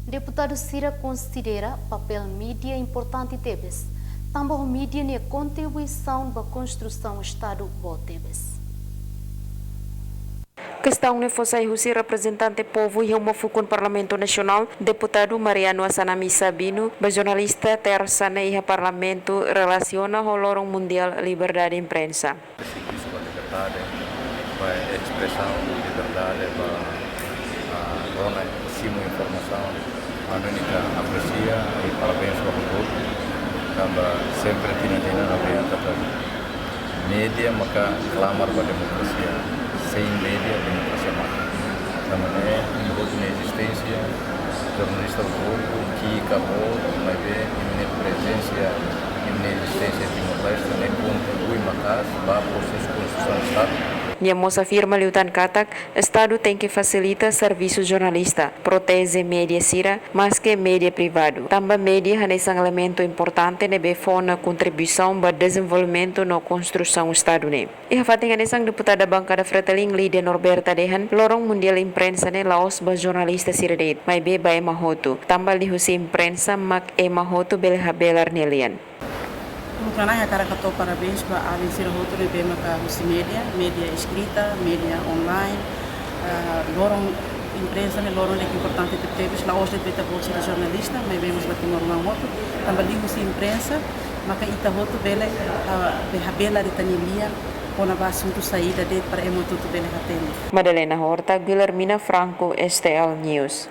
Deputado Cira considera papel mídia importante tebes. Também a mídia é contribuição para a construção do Estado bom tebes. Questão ne fosse o representante povo e uma fukun Parlamento Nacional, deputado Mariano Asanami Sabino, jornalista tersana e Parlamento relaciona o lorong mundial liberdade de imprensa. Isso com a liberdade, vai expressar a liberdade para dona cima informação, a única aprecia e parabéns ao povo, também sempre tina na beira média, maka clamar para a democracia. Sem média, democracia mata. Também uma existência jornalista do povo que acabou, mas bem, em presença, em existência de Timor-Leste, nem contribui mais para o processo de construção do Estado. Niamos afirma Liutan Katak, Estado tem que facilitar serviço jornalista, protege mídia sira, mas que mídia privado. Também mídia é um elemento importante nebe fona contribuição para desenvolvimento na construção do Estado. E a fatinha de sang deputada bancada Freteling Lídia Norberta Dehan, lorong mundial imprensa ne laos ba jornalista sira deit, mai be ba emahoto. Também li husi imprensa mak emahoto belhabelar nelian. Karena cara kato parabéns para a Alice Roto de Bema mídia escrita, mídia online, lorong imprensa ne lorong é importante de teves lá hoje de bolsa de jornalista, mas vemos bater normal moto, também digo se imprensa, maka ita roto bele behabela de tanilia com a assunto saída de para emoto bele hatene. Madalena Horta, Guilhermina Franco, STL News.